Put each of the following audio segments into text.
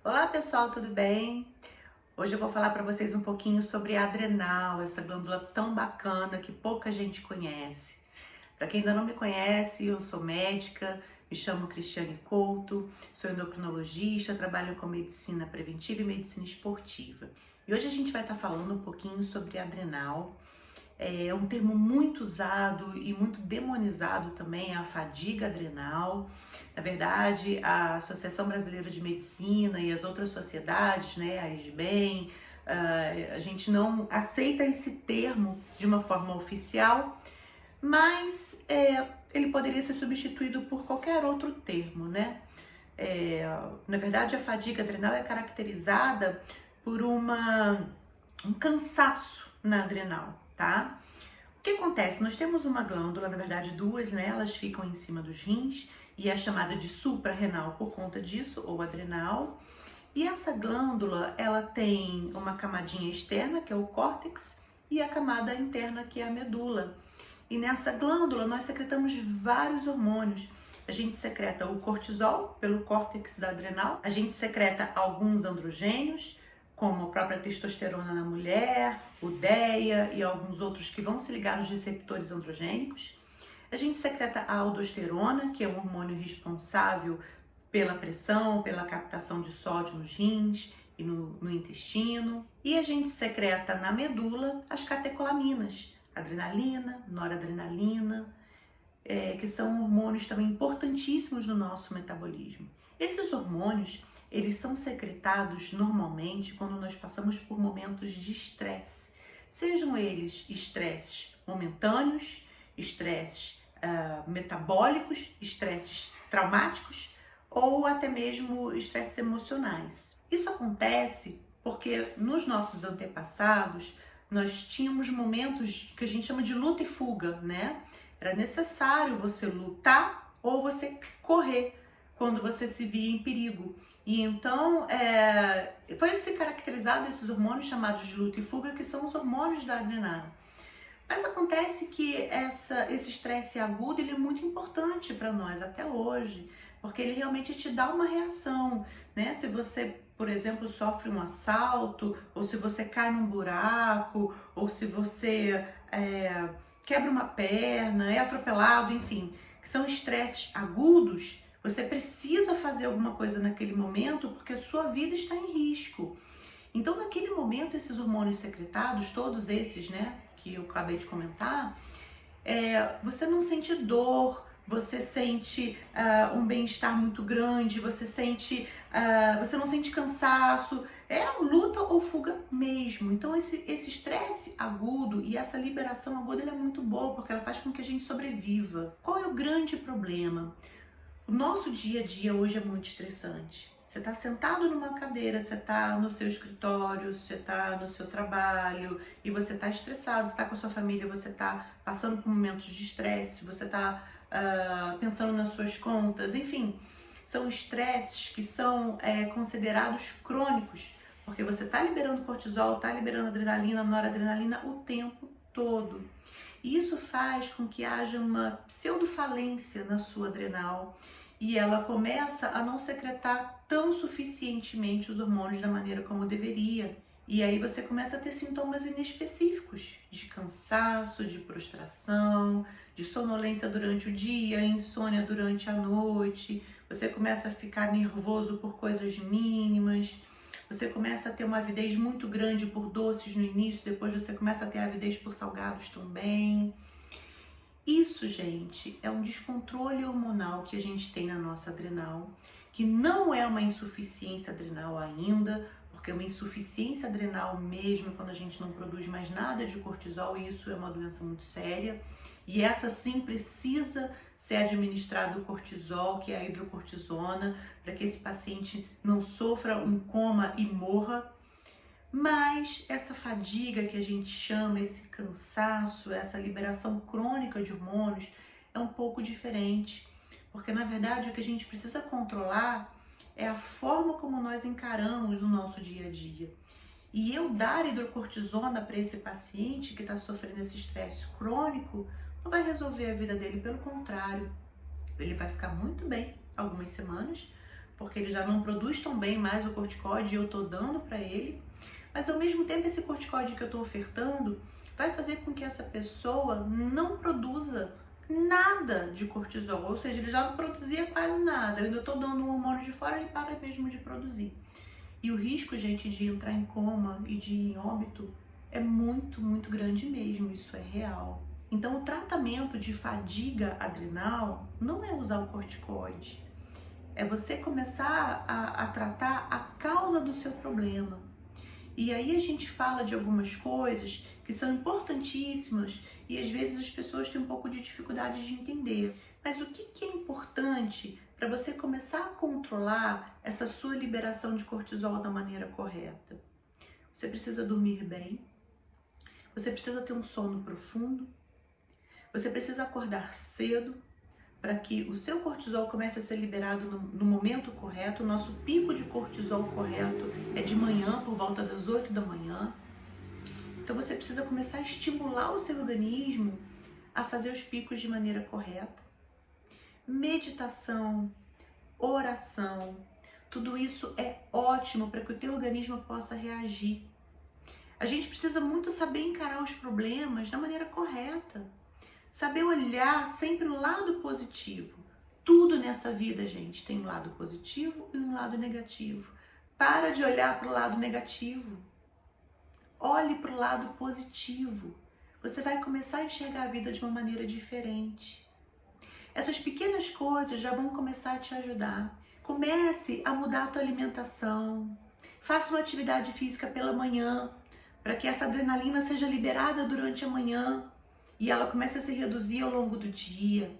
Olá pessoal, tudo bem? Hoje eu vou falar para vocês um pouquinho sobre a adrenal, essa glândula tão bacana que pouca gente conhece. Para quem ainda não me conhece, eu sou médica, me chamo Cristiane Couto, sou endocrinologista, trabalho com medicina preventiva e medicina esportiva. E hoje a gente vai estar falando um pouquinho sobre a adrenal. É um termo muito usado e muito demonizado também, a fadiga adrenal. Na verdade, a Associação Brasileira de Medicina e as outras sociedades, né, a SBEM, a gente não aceita esse termo de uma forma oficial, mas ele poderia ser substituído por qualquer outro termo, né? Na verdade, a fadiga adrenal é caracterizada por um cansaço na adrenal, tá? O que acontece? Nós temos uma glândula, na verdade duas, né? Elas ficam em cima dos rins e é chamada de suprarrenal por conta disso, ou adrenal. E essa glândula, ela tem uma camadinha externa, que é o córtex, e a camada interna, que é a medula. E nessa glândula nós secretamos vários hormônios. A gente secreta o cortisol pelo córtex da adrenal, a gente secreta alguns androgênios, como a própria testosterona na mulher, o DEA e alguns outros que vão se ligar nos receptores androgênicos. A gente secreta a aldosterona, que é um hormônio responsável pela pressão, pela captação de sódio nos rins e no intestino. E a gente secreta na medula as catecolaminas, adrenalina, noradrenalina, que são hormônios também importantíssimos no nosso metabolismo. Esses hormônios, eles são secretados normalmente quando nós passamos por momentos de estresse, sejam eles estresses momentâneos, estresses metabólicos, estresses traumáticos ou até mesmo estresses emocionais. Isso acontece porque nos nossos antepassados nós tínhamos momentos que a gente chama de luta e fuga, né? Era necessário você lutar ou você correr quando você se via em perigo. E então foi se caracterizado esses hormônios chamados de luta e fuga, que são os hormônios da adrenal. Mas acontece que esse estresse agudo ele é muito importante para nós até hoje, porque ele realmente te dá uma reação, né? Se você, por exemplo, sofre um assalto, ou se você cai num buraco, ou se você quebra uma perna, é atropelado, enfim, que são estresses agudos, você precisa fazer alguma coisa naquele momento porque a sua vida está em risco. Então, naquele momento, esses hormônios secretados, todos esses, né, que eu acabei de comentar, você não sente dor, você sente um bem-estar muito grande, você não sente cansaço, é luta ou fuga mesmo. Então esse estresse agudo e essa liberação aguda ela é muito boa, porque ela faz com que a gente sobreviva. Qual é o grande problema? O nosso dia a dia hoje é muito estressante. Você está sentado numa cadeira, você está no seu escritório, você está no seu trabalho e você está estressado, você está com a sua família, você está passando por momentos de estresse, você está pensando nas suas contas, enfim, são estresses que são considerados crônicos, porque você está liberando cortisol, está liberando adrenalina, noradrenalina o tempo todo. E isso faz com que haja uma pseudofalência na sua adrenal e ela começa a não secretar tão suficientemente os hormônios da maneira como deveria. E aí você começa a ter sintomas inespecíficos de cansaço, de prostração, de sonolência durante o dia, insônia durante a noite. Você começa a ficar nervoso por coisas mínimas. Você começa a ter uma avidez muito grande por doces no início, depois você começa a ter avidez por salgados também. Isso, gente, é um descontrole hormonal que a gente tem na nossa adrenal, que não é uma insuficiência adrenal ainda, porque uma insuficiência adrenal mesmo quando a gente não produz mais nada de cortisol, e isso é uma doença muito séria, e essa sim precisa ser administrado o cortisol, que é a hidrocortisona, para que esse paciente não sofra um coma e morra. Mas essa fadiga que a gente chama, esse cansaço, essa liberação crônica de hormônios é um pouco diferente, porque na verdade o que a gente precisa controlar é a forma como nós encaramos no nosso dia a dia. E eu dar hidrocortisona para esse paciente que está sofrendo esse estresse crônico não vai resolver a vida dele, pelo contrário, ele vai ficar muito bem algumas semanas, porque ele já não produz tão bem mais o corticoide e eu tô dando para ele, mas ao mesmo tempo esse corticoide que eu tô ofertando vai fazer com que essa pessoa não produza nada de cortisol, ou seja, ele já não produzia quase nada, eu ainda tô dando um hormônio de fora, ele para mesmo de produzir. E o risco, gente, de entrar em coma e de ir em óbito é muito, muito grande mesmo, isso é real. Então, o tratamento de fadiga adrenal não é usar o corticoide, é você começar a tratar a causa do seu problema. E aí a gente fala de algumas coisas que são importantíssimas e às vezes as pessoas têm um pouco de dificuldade de entender. Mas o que é importante para você começar a controlar essa sua liberação de cortisol da maneira correta? Você precisa dormir bem, você precisa ter um sono profundo, você precisa acordar cedo para que o seu cortisol comece a ser liberado no momento correto. O nosso pico de cortisol correto é de manhã, por volta das 8 da manhã. Então você precisa começar a estimular o seu organismo a fazer os picos de maneira correta. Meditação, oração, tudo isso é ótimo para que o teu organismo possa reagir. A gente precisa muito saber encarar os problemas da maneira correta. Saber olhar sempre o lado positivo. Tudo nessa vida, gente, tem um lado positivo e um lado negativo. Para de olhar para o lado negativo. Olhe para o lado positivo. Você vai começar a enxergar a vida de uma maneira diferente. Essas pequenas coisas já vão começar a te ajudar. Comece a mudar a tua alimentação. Faça uma atividade física pela manhã, para que essa adrenalina seja liberada durante a manhã e ela comece a se reduzir ao longo do dia.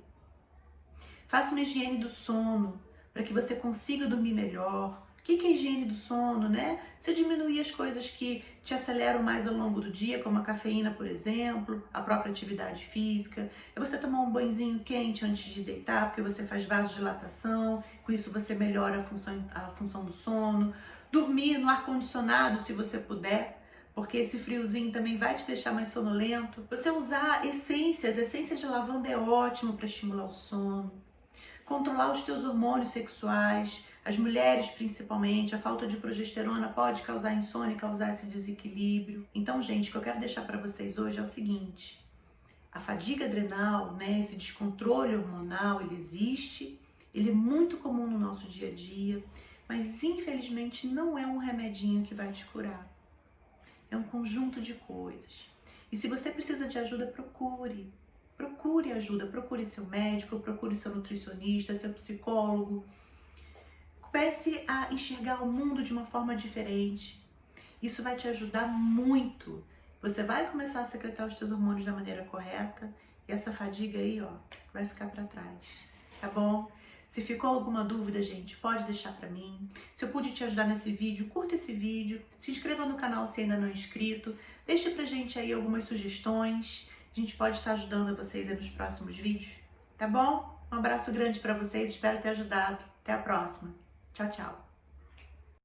Faça uma higiene do sono, para que você consiga dormir melhor. O que é higiene do sono, né? Você diminuir as coisas que te aceleram mais ao longo do dia, como a cafeína, por exemplo, a própria atividade física. É você tomar um banhozinho quente antes de deitar, porque você faz vasodilatação, com isso você melhora a função do sono. Dormir no ar-condicionado, se você puder, porque esse friozinho também vai te deixar mais sonolento. Você usar essências de lavanda é ótimo para estimular o sono. Controlar os teus hormônios sexuais, as mulheres principalmente, a falta de progesterona pode causar insônia, causar esse desequilíbrio. Então, gente, o que eu quero deixar para vocês hoje é o seguinte: a fadiga adrenal, né, esse descontrole hormonal, ele existe, ele é muito comum no nosso dia a dia, mas infelizmente não é um remedinho que vai te curar. É um conjunto de coisas. E se você precisa de ajuda, procure. Procure ajuda, procure seu médico, procure seu nutricionista, seu psicólogo. Comece a enxergar o mundo de uma forma diferente. Isso vai te ajudar muito. Você vai começar a secretar os teus hormônios da maneira correta e essa fadiga aí, ó, vai ficar para trás, tá bom? Se ficou alguma dúvida, gente, pode deixar para mim. Se eu pude te ajudar nesse vídeo, curta esse vídeo, se inscreva no canal se ainda não é inscrito, deixe pra gente aí algumas sugestões. A gente pode estar ajudando vocês aí nos próximos vídeos, tá bom? Um abraço grande para vocês, espero ter ajudado. Até a próxima. Tchau, tchau.